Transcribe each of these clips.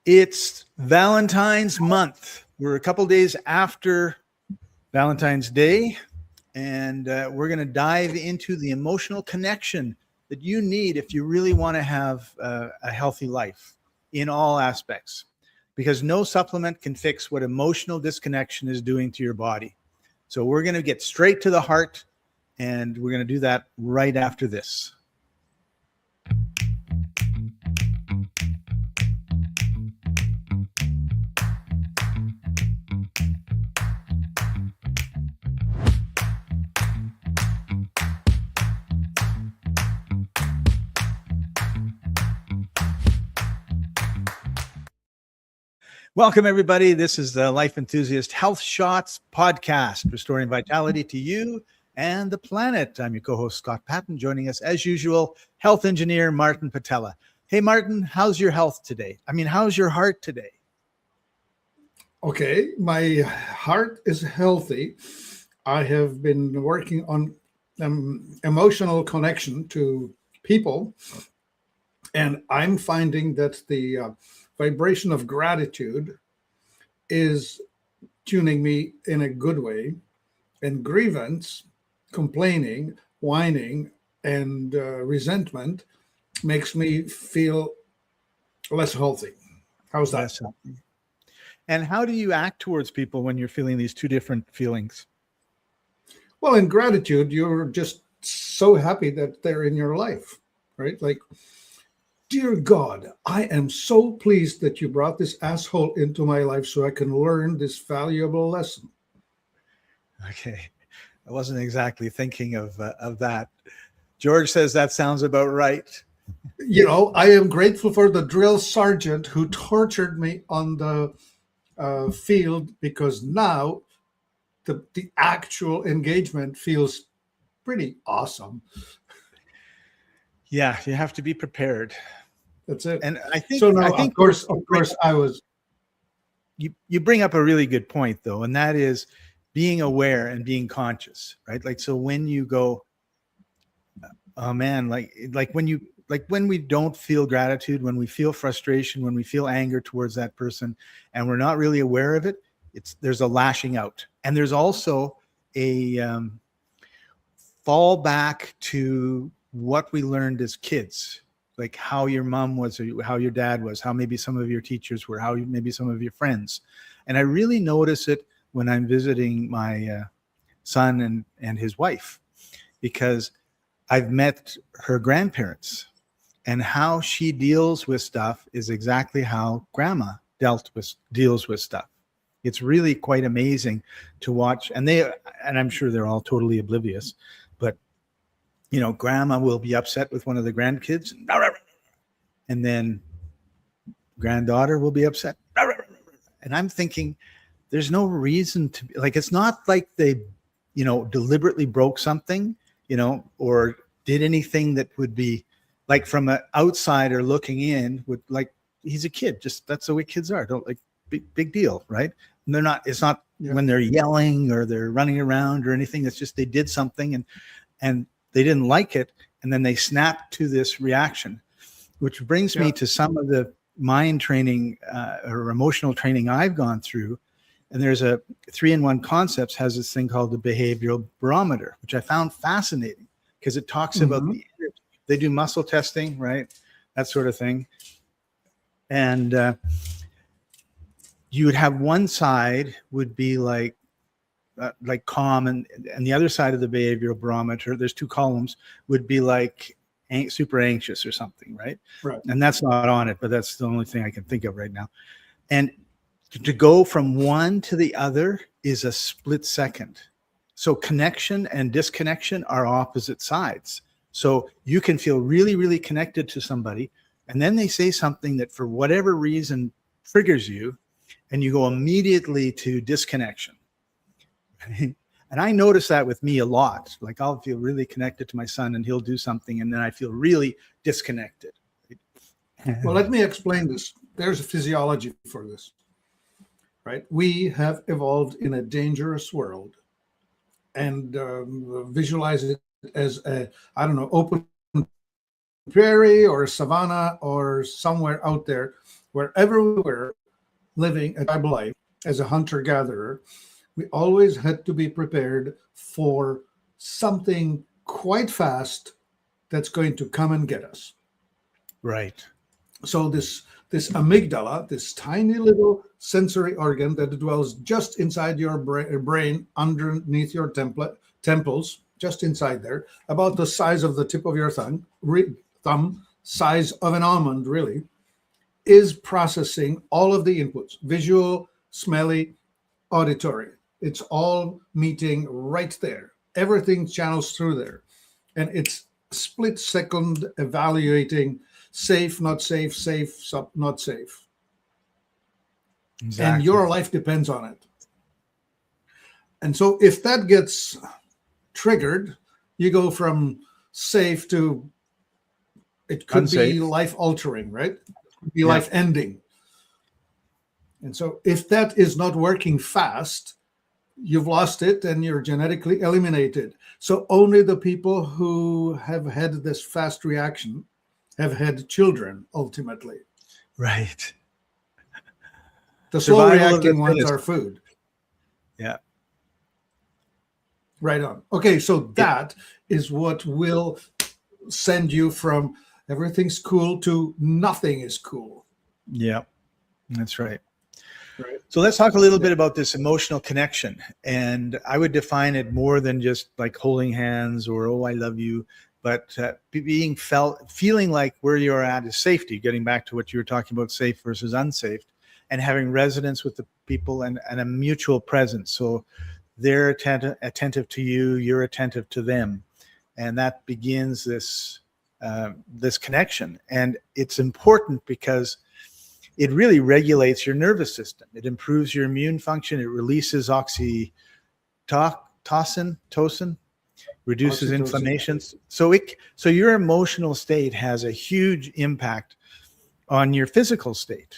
It's Valentine's month. We're a couple days after Valentine's Day, and we're going to dive into the emotional connection that you need if you really want to have a healthy life in all aspects, because no supplement can fix what emotional disconnection is doing to your body. So we're going to get straight to the heart, and we're going to do that right after this. Welcome, everybody. This is the Life Enthusiast Health Shots podcast, restoring vitality to you and the planet. I'm your co-host, Scott Patton. Joining us, as usual, health engineer Martin Patella. Hey, Martin, how's your health today? How's your heart today? Okay, my heart is healthy. I have been working on emotional connection to people, and I'm finding that the vibration of gratitude is tuning me in a good way, and grievance, complaining, whining, and resentment makes me feel less healthy. How's that? Less healthy. And how do you act towards people when you're feeling these two different feelings? Well, in gratitude, you're just so happy that they're in your life, right? Like, dear God, I am so pleased that you brought this asshole into my life so I can learn this valuable lesson. Okay. I wasn't exactly thinking of that. George says that sounds about right. You know, I am grateful for the drill sergeant who tortured me on the field, because now the actual engagement feels pretty awesome. Yeah, you have to be prepared. That's it. And I think so. Now, I think of course, I was. You bring up a really good point, though, and that is being aware and being conscious, right? Like, so when you go, oh man, like when we don't feel gratitude, when we feel frustration, when we feel anger towards that person, and we're not really aware of it, there's a lashing out, and there's also a fall back to what we learned as kids, like how your mom was, or how your dad was, how maybe some of your teachers were, how maybe some of your friends. And I really notice it when I'm visiting my son and his wife, because I've met her grandparents, and how she deals with stuff is exactly how grandma deals with stuff. It's really quite amazing to watch. And I'm sure they're all totally oblivious, but you know, grandma will be upset with one of the grandkids, and then granddaughter will be upset. And I'm thinking, there's no reason to be like, it's not like they, deliberately broke something, or did anything that would be like, from an outsider looking in, would like, he's a kid, just that's the way kids are. Don't like big deal, right? And they're not, it's not when they're yelling or they're running around or anything. It's just they did something and they didn't like it, and then they snapped to this reaction, which brings me to some of the mind training or emotional training I've gone through. And there's a 3-in-1 Concepts has this thing called the behavioral barometer, which I found fascinating because it talks about the energy. They do muscle testing, right? That sort of thing. And you would have one side would be like calm, and the other side of the behavioral barometer, there's 2 columns, would be like super anxious or something, right? And that's not on it, but that's the only thing I can think of right now. And to go from one to the other is a split second. So connection and disconnection are opposite sides. So you can feel really, really connected to somebody, and then they say something that for whatever reason triggers you, and you go immediately to disconnection. And I notice that with me a lot. Like, I'll feel really connected to my son and he'll do something, and then I feel really disconnected. Well, let me explain this. There's a physiology for this, right? We have evolved in a dangerous world, and visualize it as a, I don't know, open prairie or a savanna or somewhere out there Wherever we were living a tribal life as a hunter-gatherer, we always had to be prepared for something quite fast that's going to come and get us. Right. So this amygdala, this tiny little sensory organ that dwells just inside your brain, underneath your temples, just inside there, about the size of the tip of your thumb, size of an almond, really, is processing all of the inputs: visual, smelly, auditory. It's all meeting right there. Everything channels through there. And it's split second evaluating safe, not safe, safe, not safe. Exactly. And your life depends on it. And so if that gets triggered, you go from safe to, it could Unsafe. be life altering, right? It could be life ending. And so if that is not working fast, you've lost it and you're genetically eliminated. So only the people who have had this fast reaction have had children ultimately. Right. The slow Survival of the reacting ones fittest. are food. Yeah. Right on. Okay, so that is what will send you from everything's cool to nothing is cool. Yeah, that's right. Right. So let's talk a little bit about this emotional connection. And I would define it more than just like holding hands or, oh, I love you, but feeling like where you're at is safety, getting back to what you were talking about, safe versus unsafe, and having resonance with the people and a mutual presence. So they're attentive to you, you're attentive to them. And that begins this connection. And it's important because it really regulates your nervous system. It improves your immune function. It releases oxytocin, reduces inflammations. So your emotional state has a huge impact on your physical state.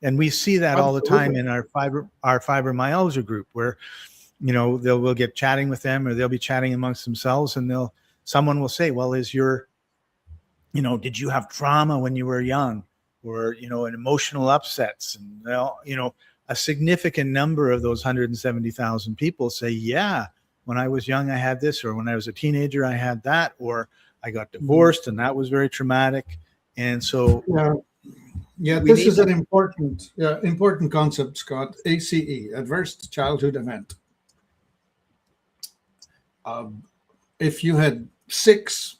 And we see that all the time in our fibromyalgia group, where, you know, we'll get chatting with them, or they'll be chatting amongst themselves, and someone will say, well, did you have trauma when you were young, or, you know, an emotional upsets? And a significant number of those 170,000 people say, yeah, when I was young, I had this, or when I was a teenager, I had that, or I got divorced and that was very traumatic. And so this is an important concept, Scott. ACE, adverse childhood event. If you had 6,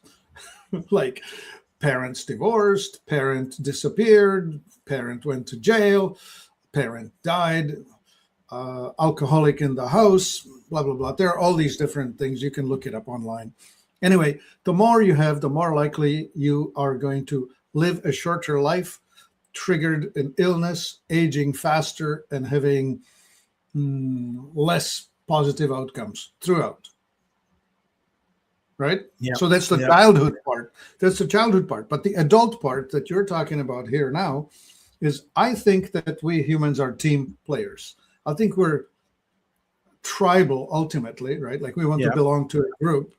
like parents divorced, parent disappeared, parent went to jail, parent died, alcoholic in the house, blah, blah, blah. There are all these different things. You can look it up online. Anyway, the more you have, the more likely you are going to live a shorter life, triggered an illness, aging faster, and having less positive outcomes throughout. Right? Yeah. So that's the childhood part. That's the childhood part. But the adult part that you're talking about here now is, I think that we humans are team players. I think we're tribal ultimately, right? Like we want to belong to a group.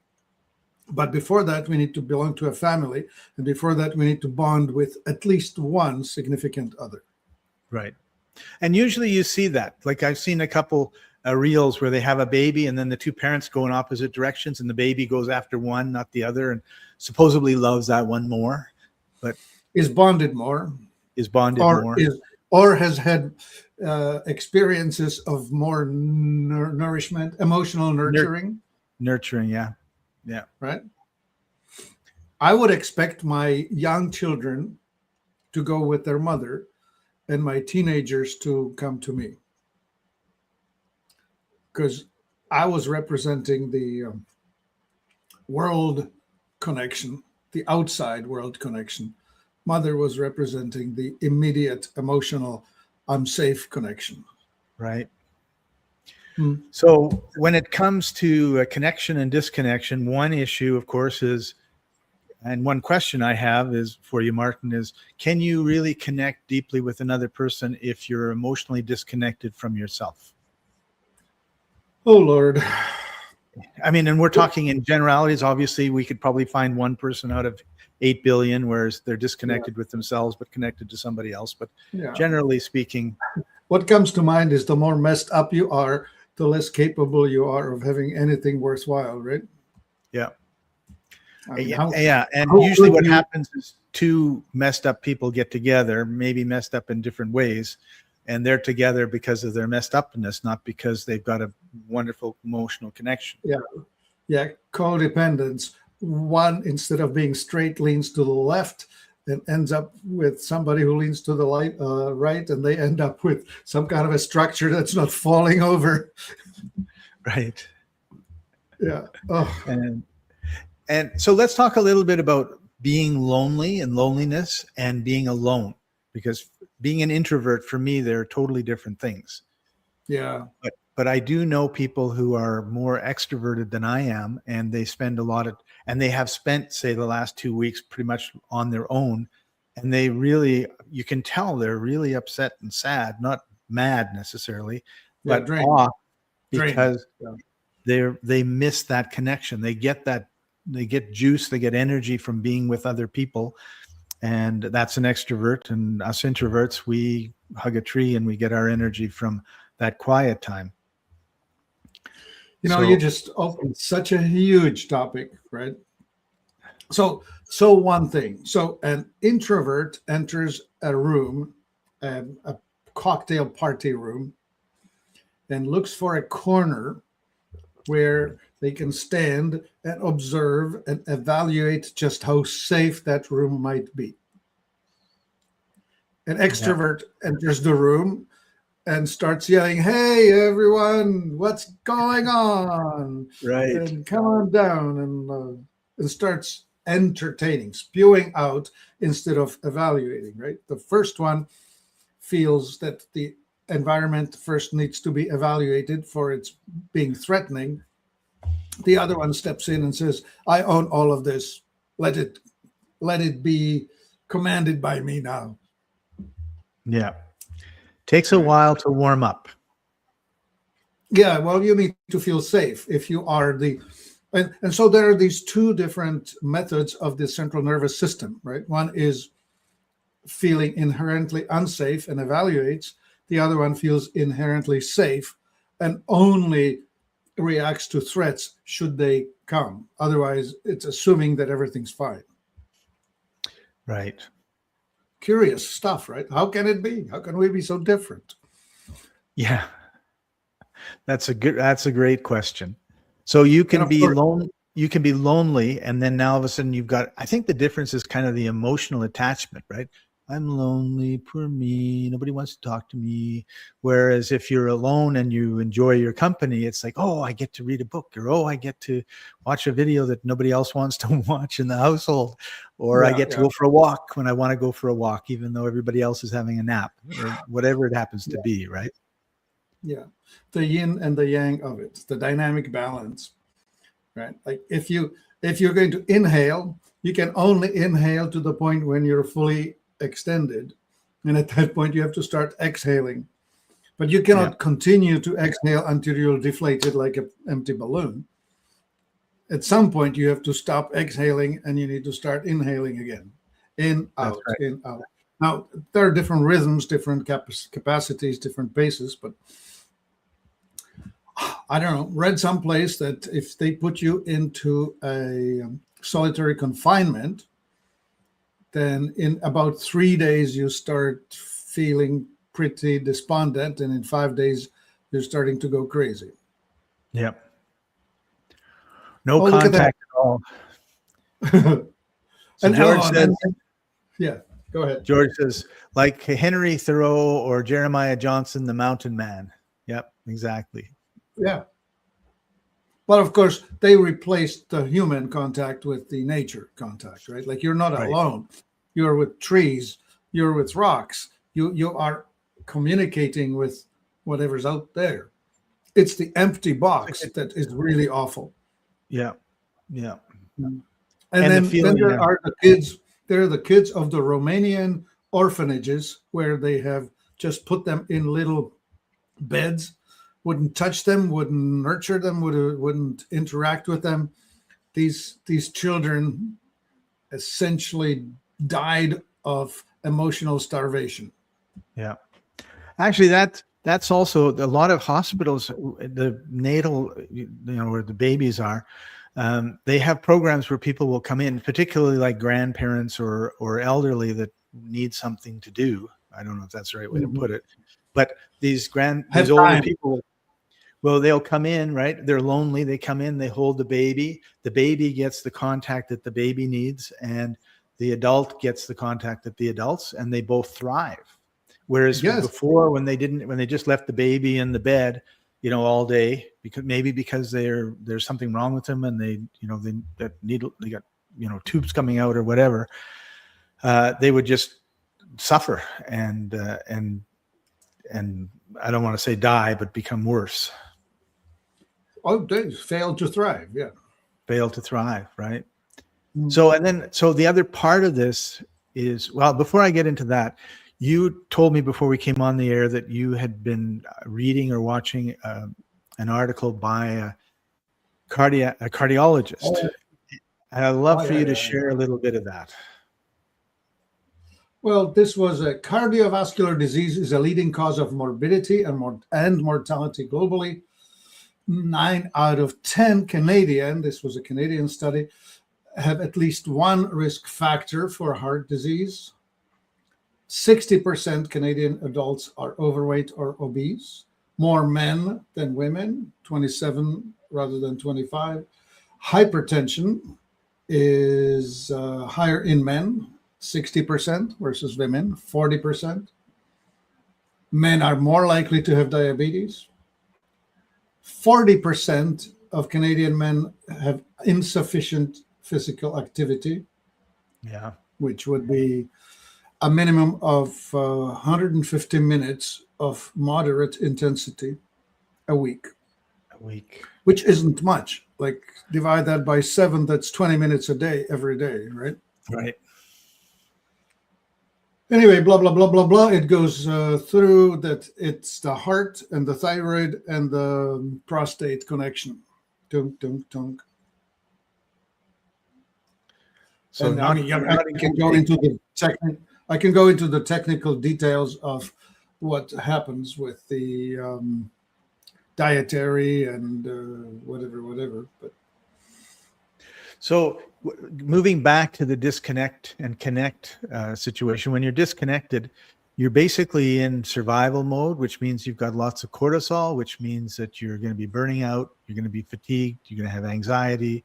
But before that, we need to belong to a family. And before that, we need to bond with at least one significant other. Right. And usually you see that. Like I've seen a couple reels where they have a baby and then the two parents go in opposite directions and the baby goes after one, not the other, and supposedly loves that one more, but is bonded more, or has had experiences of more nourishment, emotional nurturing. Yeah. Right. I would expect my young children to go with their mother and my teenagers to come to me, because I was representing the world connection, the outside world connection. Mother was representing the immediate emotional, I'm safe connection. Right. So when it comes to connection and disconnection, one issue, of course, is, and one question I have is for you, Martin, is, can you really connect deeply with another person if you're emotionally disconnected from yourself? Oh, Lord. I mean, and we're talking in generalities. Obviously, we could probably find one person out of 8 billion, whereas they're disconnected with themselves but connected to somebody else. But Yeah. generally speaking, What comes to mind is the more messed up you are, the less capable you are of having anything worthwhile, right? yeah. I mean, Yeah. And how usually could what you- happens is two messed up people get together, maybe messed up in different ways, and they're together because of their messed upness, not because they've got a wonderful emotional connection. Yeah, codependence. One, instead of being straight, leans to the left and ends up with somebody who leans to the right, and they end up with some kind of a structure that's not falling over. Right. Yeah. Oh, And so let's talk a little bit about being lonely and loneliness and being alone, because being an introvert, for me, they're totally different things. yeah. But I do know people who are more extroverted than I am, and they spend a lot of, and they have spent, say, the last 2 weeks pretty much on their own. And they really, you can tell they're really upset and sad, not mad necessarily, Yeah, but drained. off, Drained. because Yeah. they miss that connection. They get juice, they get energy from being with other people. And that's an extrovert. And us introverts, we hug a tree and we get our energy from that quiet time. You just opened such a huge topic, right? So one thing. So an introvert enters a room, a cocktail party room, and looks for a corner where they can stand and observe and evaluate just how safe that room might be. An extrovert enters the room and starts yelling, "Hey, everyone, what's going on?" Right. And come on down, and starts entertaining, spewing out instead of evaluating, right? The first one feels that the environment first needs to be evaluated for its being threatening. The other one steps in and says, "I own all of this. Let it be commanded by me now." Yeah. Takes a while to warm up. Yeah, well, you need to feel safe if you are and so there are these two different methods of the central nervous system, right? One is feeling inherently unsafe and evaluates. The other one feels inherently safe and only reacts to threats should they come. Otherwise, it's assuming that everything's fine. Right. Curious stuff, right? How can it be? How can we be so different? Yeah. That's a great question. So you can be lonely, and then now all of a sudden you've got, I think the difference is kind of the emotional attachment, right? I'm lonely, poor me, nobody wants to talk to me. Whereas if you're alone and you enjoy your company, it's like, oh, I get to read a book, or oh, I get to watch a video that nobody else wants to watch in the household, or I get to go for a walk when I want to go for a walk, even though everybody else is having a nap, or whatever it happens to be, right? Yeah, the yin and the yang of it, the dynamic balance, right? Like if you're going to inhale, you can only inhale to the point when you're fully extended, and at that point you have to start exhaling. But you cannot continue to exhale until you're deflated like an empty balloon. At some point you have to stop exhaling and you need to start inhaling again. In, out, in, out. Now, there are different rhythms, different capacities, different paces, but I don't know, read someplace that if they put you into a solitary confinement, then in about 3 days you start feeling pretty despondent, and in 5 days you're starting to go crazy. Yep. No contact at all. So George says, yeah, go ahead. George says, like Henry Thoreau or Jeremiah Johnson, the mountain man. Yep, exactly. Yeah. But of course, they replaced the human contact with the nature contact, right? Like you're not alone. You're with trees. You're with rocks. You are communicating with whatever's out there. It's the empty box that is really awful. Yeah, yeah. And then there are the kids. There are the kids of the Romanian orphanages where they have just put them in little beds. Wouldn't touch them, wouldn't nurture them, wouldn't interact with them. These children essentially died of emotional starvation. Yeah. Actually, that's also a lot of hospitals, the natal, where the babies are, they have programs where people will come in, particularly like grandparents or elderly that need something to do. I don't know if that's the right way to put it, but these older Time. people, well, they'll come in, right? They're lonely. They come in, they hold the baby. The baby gets the contact that the baby needs, and the adult gets the contact that the adults, and they both thrive. Whereas Yes. before, when they just left the baby in the bed, all day, because there's something wrong with them, and they got tubes coming out or whatever, they would just suffer and I don't want to say die, but become worse. Oh, they failed to thrive. Yeah. Fail to thrive, right? So the other part of this is, well, before I get into that, you told me before we came on the air that you had been reading or watching an article by a cardiologist. And I'd love for you to share a little bit of that. Well, this was a cardiovascular disease is a leading cause of morbidity and mortality globally. 9 out of 10 Canadian, this was a Canadian study, have at least one risk factor for heart disease. 60% Canadian adults are overweight or obese. More men than women, 27 rather than 25. Hypertension is higher in men, 60% versus women, 40%. Men are more likely to have diabetes. 40% of Canadian men have insufficient physical activity, which would be a minimum of 150 minutes of moderate intensity a week. Which isn't much. Like, divide that by 7, that's 20 minutes a day, every day, right? Right. Anyway, blah, blah, blah, blah, blah. It goes through that it's the heart and the thyroid and the prostate connection. Dunk, dunk, dunk. So and I can go into the technical details of what happens with the dietary and whatever. But so moving back to the disconnect and connect situation, when you're disconnected, you're basically in survival mode, which means you've got lots of cortisol, which means that you're going to be burning out, you're going to be fatigued, you're going to have anxiety,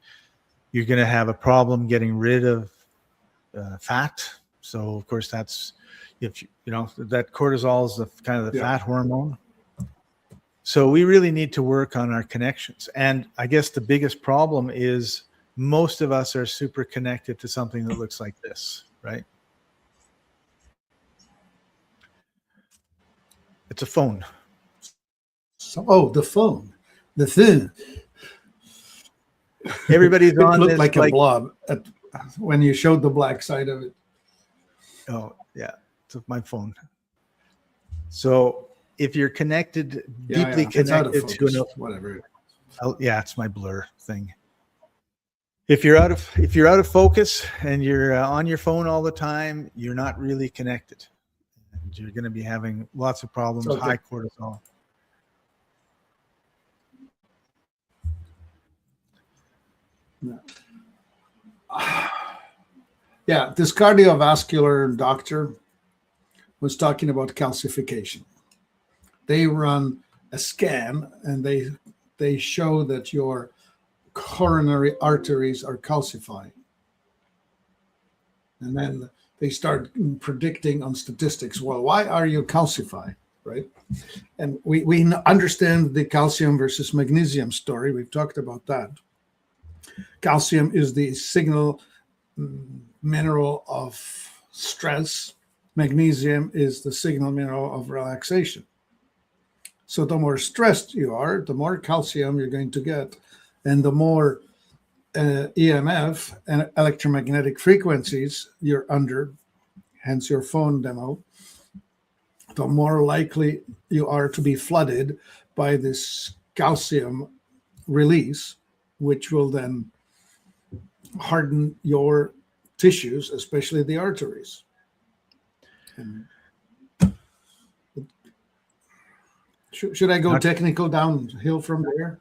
you're going to have a problem getting rid of fat. So of course that's, if that cortisol is the kind of the fat hormone. So we really need to work on our connections. And I guess the biggest problem is most of us are super connected to something that looks like this, right? It's a phone. So, the phone. The thing. Everybody's on looked this like a blob when you showed the black side of it. Oh, yeah. It's my phone. So if you're connected, deeply connected to whatever. It's my blur thing. If you're out of focus and you're on your phone all the time, you're not really connected. And you're going to be having lots of problems, high cortisol. Yeah, this cardiovascular doctor was talking about calcification. They run a scan and they show that your coronary arteries are calcifying. And then they start predicting on statistics. Well, why are you calcifying, right? And we understand the calcium versus magnesium story. We've talked about that. Calcium is the signal mineral of stress. Magnesium is the signal mineral of relaxation. So the more stressed you are, the more calcium you're going to get. And the more EMF and electromagnetic frequencies you're under, hence your phone demo, the more likely you are to be flooded by this calcium release, which will then harden your tissues, especially the arteries. And should I go technical downhill from there?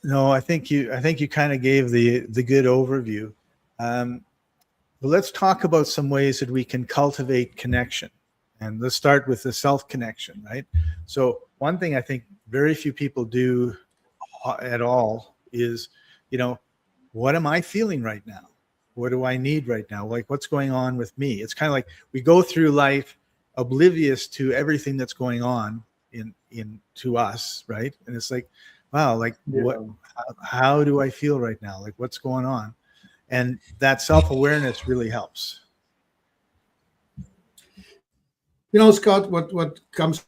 No, I think you kind of gave the good overview. But let's talk about some ways that we can cultivate connection. And let's start with the self-connection, right? So one thing I think very few people do at all is, what am I feeling right now? What do I need right now? Like, what's going on with me? It's kind of like we go through life oblivious to everything that's going on to us, right? And it's like, wow, like how do I feel right now? Like, what's going on? And that self-awareness really helps. Scott, what comes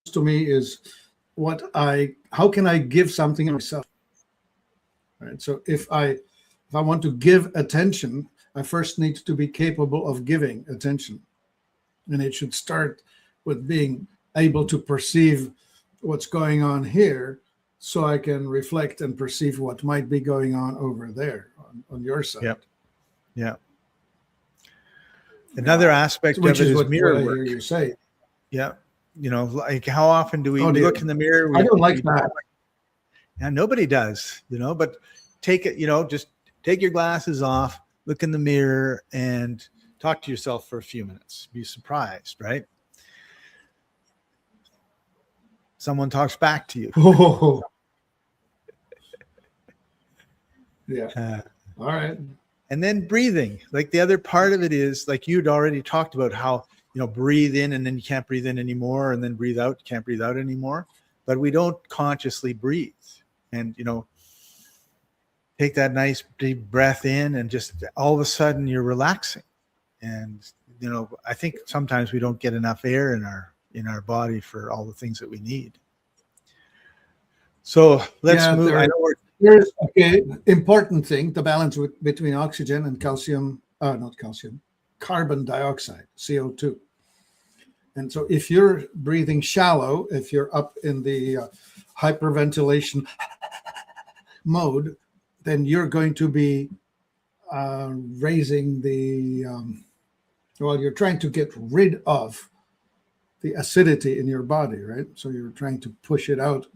to me is how can I give something to myself? Right. So if I want to give attention, I first need to be capable of giving attention. And it should start with being able to perceive what's going on here, so I can reflect and perceive what might be going on over there on your side. Yep. Yeah. Another aspect of it is mirror work. I hear you say. Yeah. Like how often do we look in the mirror? I don't like that. Yeah, nobody does, but take it, just take your glasses off, look in the mirror and talk to yourself for a few minutes. Be surprised, right? Someone talks back to you. Oh. Yeah. All right. And then breathing. Like the other part of it is, like you'd already talked about how, breathe in and then you can't breathe in anymore, and then breathe out, you can't breathe out anymore. But we don't consciously breathe. And, take that nice deep breath in and just all of a sudden you're relaxing. And, I think sometimes we don't get enough air in our body for all the things that we need. So let's move. Here's important thing, the balance between oxygen and carbon dioxide, CO2. And so if you're breathing shallow, if you're up in the hyperventilation mode, then you're going to be raising you're trying to get rid of the acidity in your body, right? So you're trying to push it out.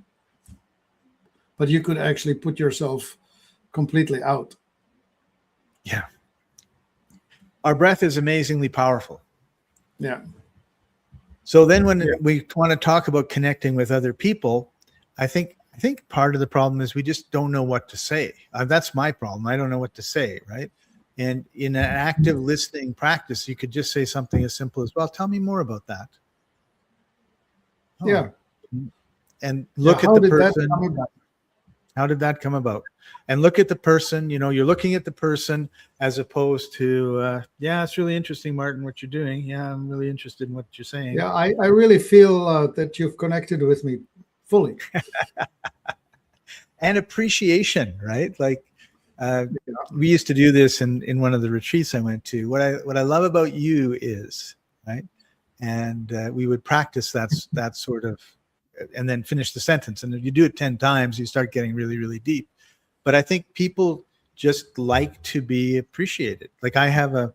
But you could actually put yourself completely out. Yeah. Our breath is amazingly powerful. Yeah. So then when we want to talk about connecting with other people, I think part of the problem is we just don't know what to say. That's my problem. I don't know what to say, right? And in an active listening practice, you could just say something as simple as, well, tell me more about that. Oh. Yeah. And look at the person. How did that come about? And look at the person, you're looking at the person as opposed to, it's really interesting, Martin, what you're doing. Yeah, I'm really interested in what you're saying. Yeah, I really feel that you've connected with me fully. And appreciation, right? Like we used to do this in one of the retreats I went to. What I love about you is, right? And we would practice that sort of, and then finish the sentence. And if you do it 10 times, you start getting really, really deep. But I think people just like to be appreciated. Like I have a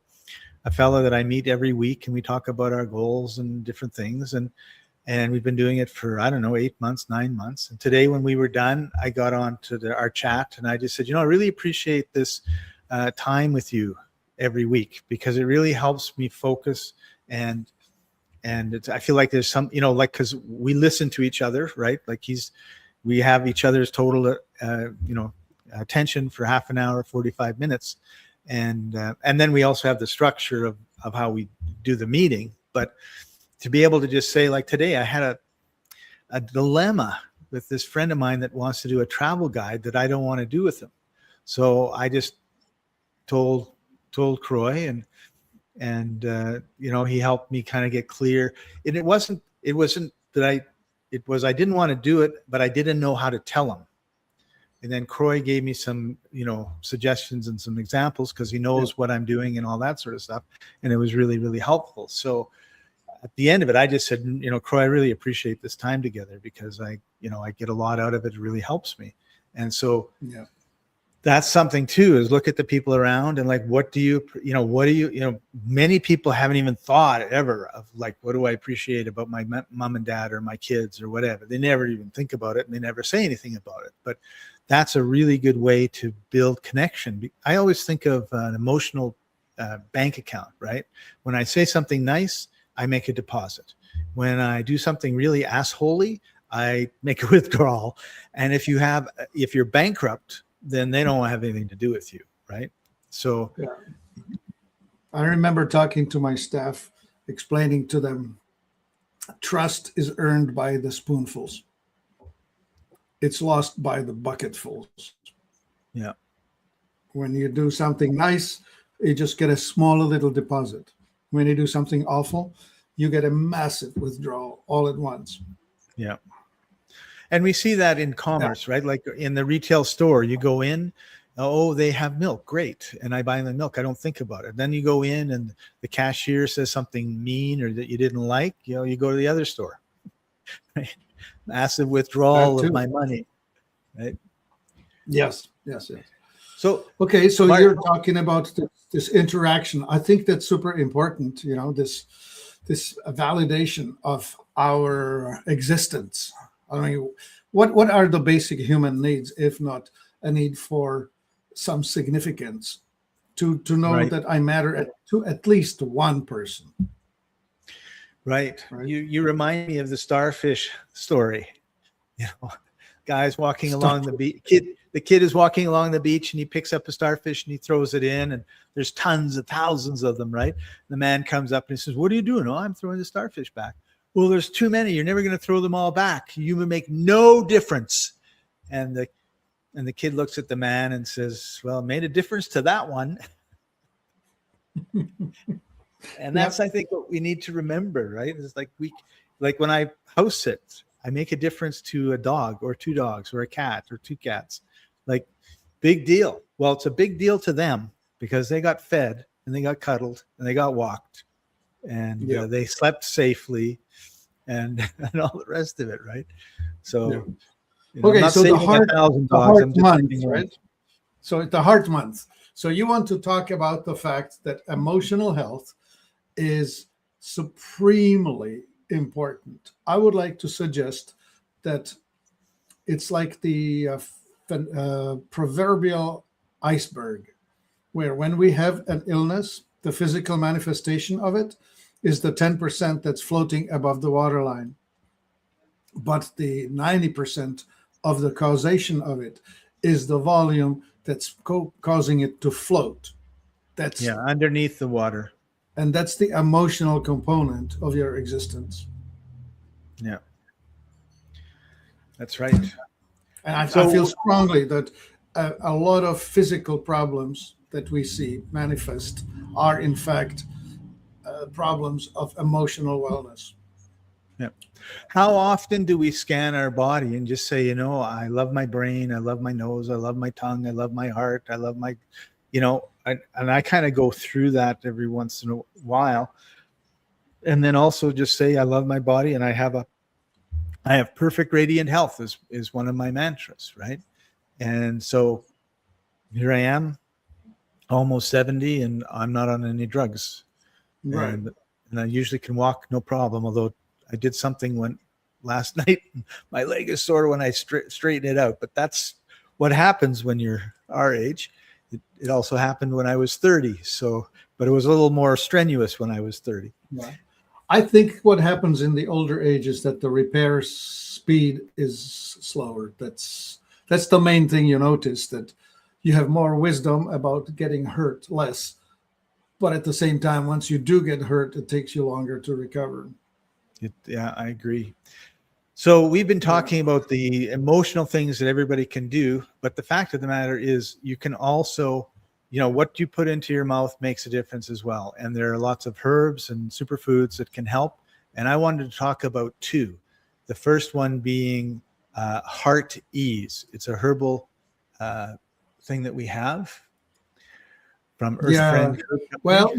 fellow that I meet every week and we talk about our goals and different things. And we've been doing it for, 8 months, 9 months. And today when we were done, I got on to our chat and I just said, I really appreciate this time with you every week because it really helps me focus and I feel like there's some, because we listen to each other, right? Like we have each other's total, attention for half an hour, 45 minutes. And then we also have the structure of how we do the meeting. But to be able to just say, like today, I had a dilemma with this friend of mine that wants to do a travel guide that I don't want to do with him. So I just told Croy and he helped me kind of get clear. And it wasn't that I didn't want to do it, but I didn't know how to tell him. And then Croy gave me some, suggestions and some examples because he knows what I'm doing and all that sort of stuff. And it was really, really helpful. So at the end of it, I just said, Croy, I really appreciate this time together because I get a lot out of it. It really helps me. And so that's something too, is look at the people around and like, what do you many people haven't even thought ever of like, what do I appreciate about my mom and dad or my kids or whatever. They never even think about it and they never say anything about it. But that's a really good way to build connection. I always think of an emotional bank account, right? When I say something nice, I make a deposit. When I do something really assholey, I make a withdrawal. And if you're bankrupt, then they don't have anything to do with you, right? So Yeah. I remember talking to my staff, explaining to them, trust is earned by the spoonfuls. It's lost by the bucketfuls. yeah, When you do something nice, you just get a small little deposit. When you do something awful, you get a massive withdrawal all at once. yeah. And we see that in commerce, right? Like in the retail store, you go in, oh, they have milk, great. And I buy the milk, I don't think about it. Then you go in and the cashier says something mean or that you didn't like, you go to the other store. Right? Massive withdrawal of my money, right? Yes. So, okay, so you're talking about this interaction. I think that's super important, this validation of our existence. I mean, what are the basic human needs, if not a need for some significance, to know right. that I matter to at least one person? Right. You remind me of the starfish story. Guy's walking along the beach. The kid is walking along the beach and he picks up a starfish and he throws it in, and there's tons of thousands of them, right? The man comes up and he says, "What are you doing?" "Oh, I'm throwing the starfish back." "Well, there's too many. You're never going to throw them all back. You will make no difference." And the kid looks at the man and says, "Well, it made a difference to that one." And that's, I think, what we need to remember, right? It's like when I house sit, I make a difference to a dog or two dogs or a cat or two cats. Like, big deal. Well, it's a big deal to them because they got fed and they got cuddled and they got walked and they slept safely and all the rest of it, right? So, okay, so the heart month, right? So the heart month. So you want to talk about the fact that emotional health is supremely important. I would like to suggest that it's like the proverbial iceberg, where when we have an illness, the physical manifestation of it is the 10% that's floating above the waterline. But the 90% of the causation of it is the volume that's causing it to float. That's underneath the water. And that's the emotional component of your existence. Yeah, that's right. And I feel strongly that a lot of physical problems that we see manifest are, in fact, problems of emotional wellness. Yeah. How often do we scan our body and just say, I love my brain, I love my nose, I love my tongue, I love my heart, I love my, and I kind of go through that every once in a while. And then also just say, I love my body and I have perfect radiant health is one of my mantras, right? And so here I am, almost 70, and I'm not on any drugs. Right. And I usually can walk no problem, although I did something last night. My leg is sore when I straighten it out, but that's what happens when you're our age. It also happened when I was 30. But it was a little more strenuous when I was 30. Yeah. I think what happens in the older age is that the repair speed is slower. That's the main thing you notice, that you have more wisdom about getting hurt less. But at the same time, once you do get hurt, it takes you longer to recover. Yeah, I agree. So we've been talking about the emotional things that everybody can do, but the fact of the matter is you can also, what you put into your mouth makes a difference as well. And there are lots of herbs and superfoods that can help. And I wanted to talk about two. The first one being Heart Ease. It's a herbal thing that we have from Earth Friend. Well,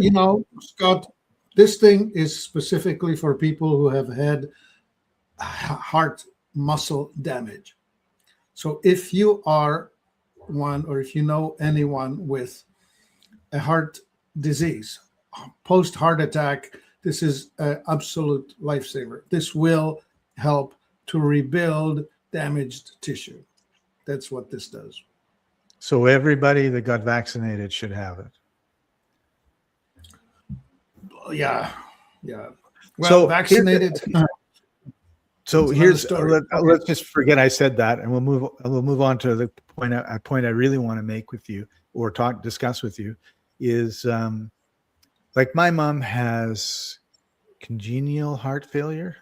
Scott, this thing is specifically for people who have had heart muscle damage. So if you are one or if you know anyone with a heart disease, post heart attack, this is an absolute lifesaver. This will help to rebuild damaged tissue. That's what this does. So everybody that got vaccinated should have it. Yeah. Well, So vaccinated. So It's here's another story. let's just forget I said that, and we'll move on to the point I really want to make with you or discuss with you is like my mom has congenial heart failure.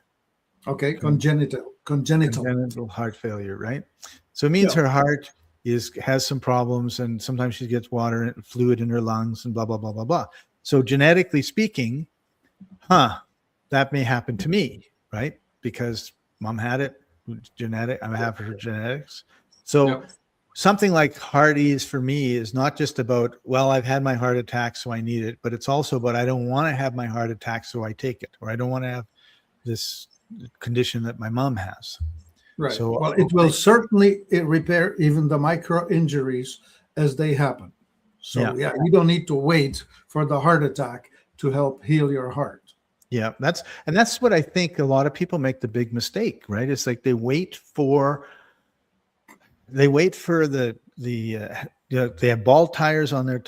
Okay, congenital Heart failure, right? So it means Yeah. her heart has some problems, and sometimes she gets water and fluid in her lungs, and blah blah blah blah blah. So genetically speaking, that may happen to me, right? Because mom had it, I have her genetics. So Yeah. something like heart ease for me is not just about, well, I've had my heart attack, so I need it, but it's also about I don't want to have my heart attack, so I take it, or I don't want to have this condition that my mom has. Right. So Well, it will certainly repair even the micro injuries as they happen. So yeah, you don't need to wait for the heart attack to help heal your heart. Yeah, that's what I think a lot of people make the big mistake, right? It's like they wait for the they have bald tires on their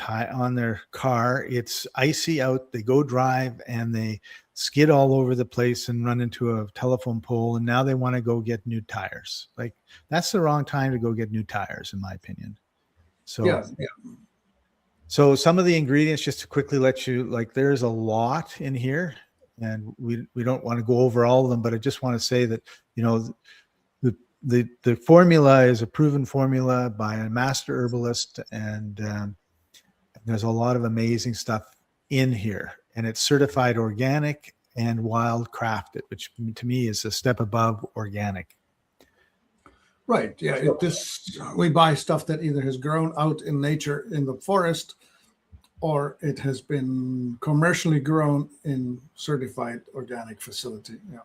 car. It's icy out. They go drive and they skid all over the place and run into a telephone pole. And now they want to go get new tires. Like that's the wrong time to go get new tires, in my opinion. So yeah. So some of the ingredients, just to quickly let you, like there's a lot in here, and we don't want to go over all of them, but I just want to say that, you know, the formula is a proven formula by a master herbalist, and there's a lot of amazing stuff in here, and it's certified organic and wild crafted, which to me is a step above organic. Right. Yeah. We buy stuff that either has grown out in nature in the forest, or it has been commercially grown in certified organic facility. Yeah.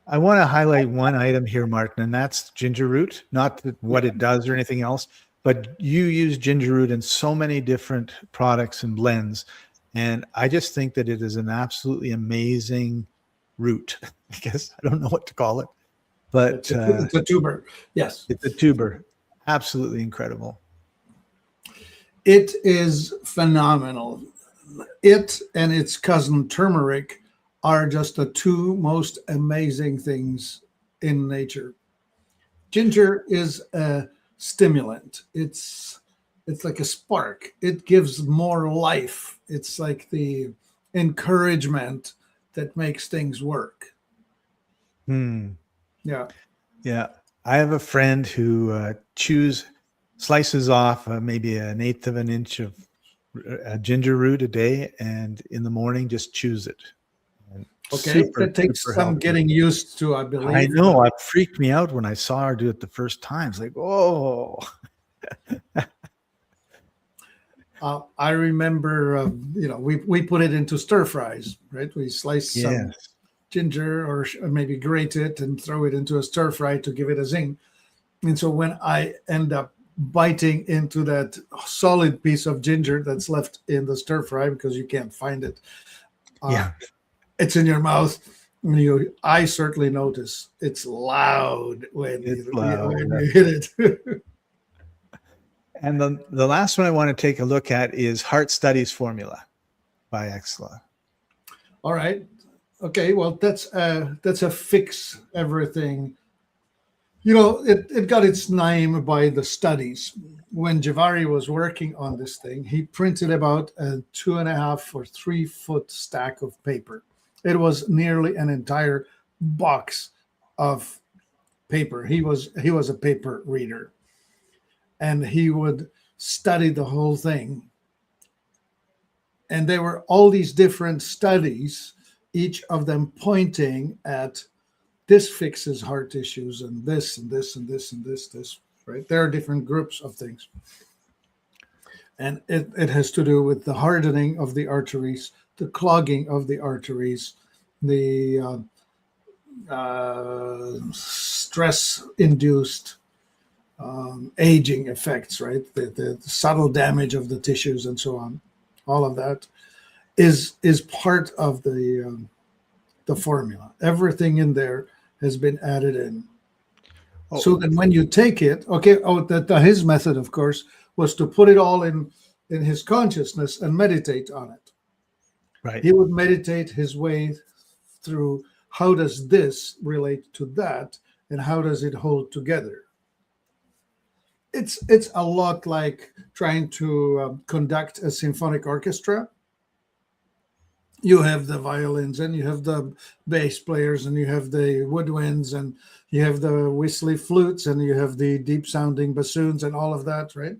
I want to highlight one item here, Martin, and that's ginger root. Not what it does or anything else, but you use ginger root in so many different products and blends, and I just think that it is an absolutely amazing root. I guess I don't know what to call it, but it's a tuber. Yes, it's a tuber. Absolutely incredible. It is phenomenal. It and its cousin turmeric are just the two most amazing things in nature. Ginger is a stimulant. It's like a spark. It gives more life. It's like the encouragement that makes things work. Yeah. Yeah. I have a friend who slices off maybe an eighth of an inch of ginger root a day, and in the morning just chews it. Okay, that takes some getting used to, I believe. I know. It freaked me out when I saw her do it the first time. It's like, oh. I remember, we put it into stir fries, right? We slice some ginger or maybe grate it and throw it into a stir fry to give it a zing. And so when I end up biting into that solid piece of ginger that's left in the stir fry because you can't find it, it's in your mouth. I certainly notice it's loud when you hit it. And the last one I want to take a look at is Heart Studies Formula by Exla. All right. Okay. Well, that's a fix everything. It got its name by the studies. When Javari was working on this thing, he printed about a 2.5 or 3 foot stack of paper. It was nearly an entire box of paper. He was a paper reader, and he would study the whole thing. And there were all these different studies, each of them pointing at this fixes heart issues and this and this and this and this, right? There are different groups of things. And it has to do with the hardening of the arteries, the clogging of the arteries, the stress-induced aging effects, right? The subtle damage of the tissues and so on. All of that is part of the formula. Everything in there has been added in. Oh, So that when you take it, okay, his method, of course, was to put it all in his consciousness and meditate on it. right. He would meditate his way through how does this relate to that and how does it hold together. It's a lot like trying to conduct a symphonic orchestra. You have the violins and you have the bass players and you have the woodwinds and you have the whistly flutes and you have the deep sounding bassoons and all of that, right?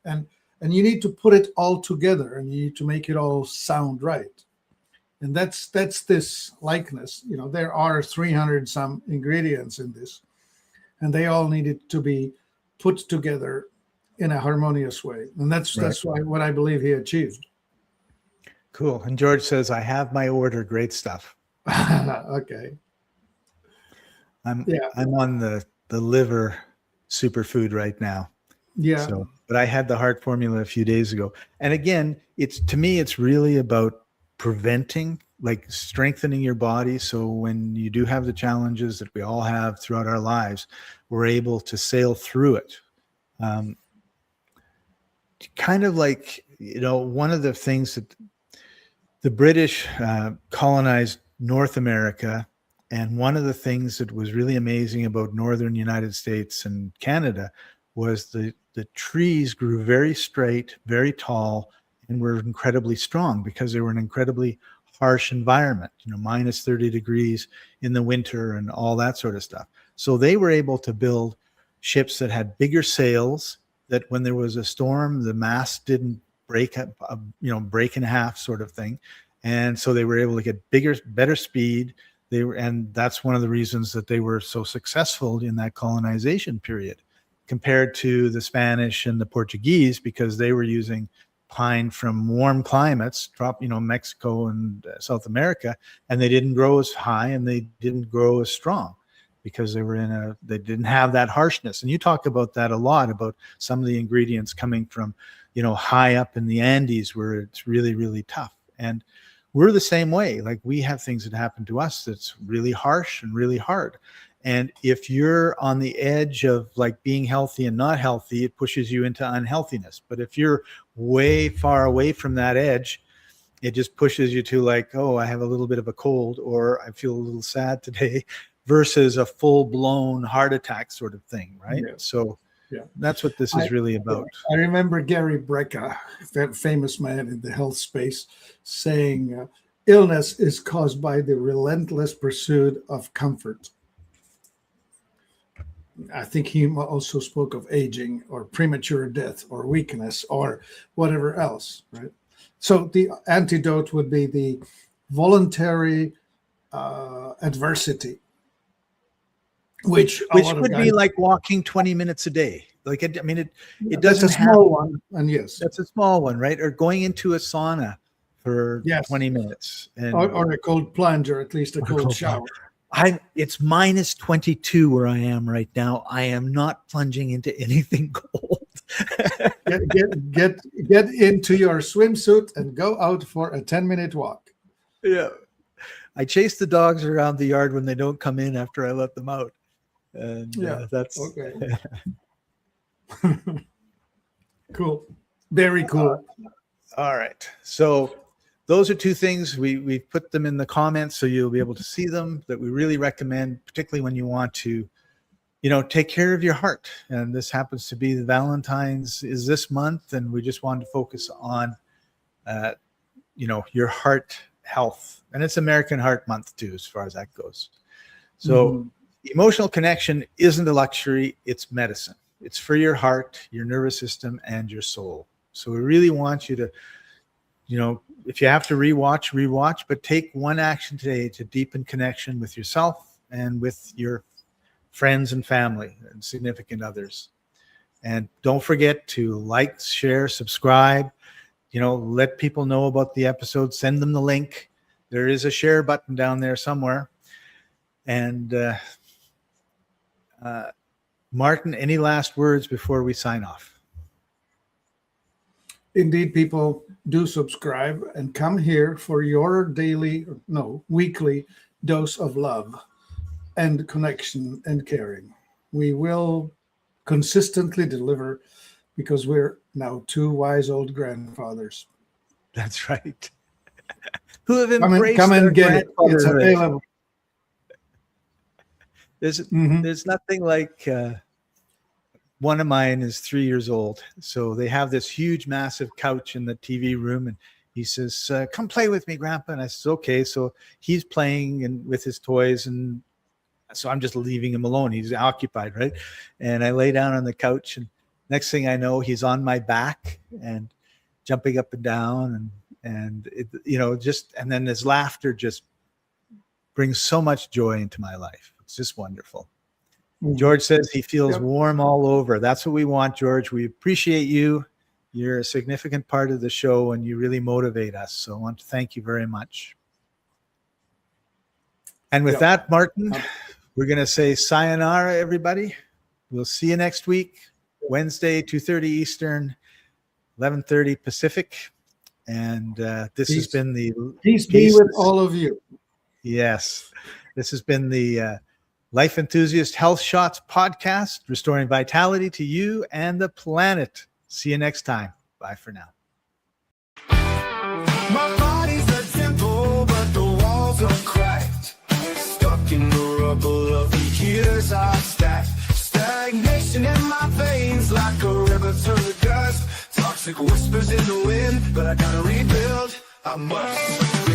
And you need to put it all together and you need to make it all sound right. And that's this likeness. You know, there are 300 some ingredients in this, and they all needed to be put together in a harmonious way. And that's why what I believe he achieved. Cool. And George says, I have my order. Great stuff. Okay. I'm on the liver superfood right now. Yeah. So, but I had the heart formula a few days ago. And again, to me, it's really about preventing, like strengthening your body. So when you do have the challenges that we all have throughout our lives, we're able to sail through it. Kind of like, one of the things that the British colonized North America. And one of the things that was really amazing about northern United States and Canada was the trees grew very straight, very tall, and were incredibly strong because they were an incredibly harsh environment, minus 30 degrees in the winter and all that sort of stuff. So they were able to build ships that had bigger sails, that when there was a storm, the mast didn't break up, break in half sort of thing. And so they were able to get bigger, better speed. And that's one of the reasons that they were so successful in that colonization period compared to the Spanish and the Portuguese, because they were using pine from warm climates, Mexico and South America, and they didn't grow as high and they didn't grow as strong because they didn't have that harshness. And you talk about that a lot, about some of the ingredients coming from, high up in the Andes where it's really, really tough. And we're the same way. Like, we have things that happen to us that's really harsh and really hard. And if you're on the edge of like being healthy and not healthy, it pushes you into unhealthiness. But if you're way far away from that edge, it just pushes you to like, oh, I have a little bit of a cold, or I feel a little sad today, versus a full-blown heart attack sort of thing, right? Yeah. So yeah, that's what this is really about. I remember Gary Brecka, famous man in the health space, saying illness is caused by the relentless pursuit of comfort. I think he also spoke of aging or premature death or weakness or whatever else, right? So the antidote would be the voluntary adversity, which would be like walking 20 minutes a day. Like, it doesn't that's a small one, and yes, that's a small one, right? Or going into a sauna for 20 minutes, and or a cold plunge, or at least a cold shower. It's minus 22 where I am right now. I am not plunging into anything cold. get into your swimsuit and go out for a 10-minute walk. Yeah. I chase the dogs around the yard when they don't come in after I let them out. And that's okay. Cool. Very cool. All right. So those are two things. We've put them in the comments so you'll be able to see them, that we really recommend, particularly when you want to, take care of your heart. And this happens to be the Valentine's is this month. And we just wanted to focus on, your heart health. And it's American Heart Month too, as far as that goes. So emotional connection isn't a luxury. It's medicine. It's for your heart, your nervous system, and your soul. So we really want you to, if you have to rewatch, but take one action today to deepen connection with yourself and with your friends and family and significant others. And don't forget to like, share, subscribe, let people know about the episode, send them the link. There is a share button down there somewhere. And Martin, any last words before we sign off? Indeed, people, do subscribe and come here for your weekly dose of love and connection and caring. We will consistently deliver because we're now 2 wise old grandfathers. That's right. Who have embraced come their and get it. It's grandfatherhood. available. There's nothing like one of mine is 3 years old. So they have this huge, massive couch in the TV room. And he says, come play with me, Grandpa. And I said, okay. So he's playing and with his toys. And so I'm just leaving him alone. He's occupied, right? And I lay down on the couch. And next thing I know, he's on my back and jumping up and down. And it, and then his laughter just brings so much joy into my life. It's just wonderful. George says he feels warm all over. That's what we want, George. We appreciate you. You're a significant part of the show and you really motivate us. So I want to thank you very much. And with that, Martin, we're going to say sayonara, everybody. We'll see you next week, Wednesday, 2:30 Eastern, 11:30 Pacific. And this has been the Peace be with all of you. Yes. This has been the Life Enthusiast Health Shots podcast, restoring vitality to you and the planet. See you next time. Bye for now. My body's a temple, but the walls are cracked. Stuck in the rubble of the years I've stacked. Stagnation in my veins like a river to the dust. Toxic whispers in the wind, but I gotta rebuild. I must.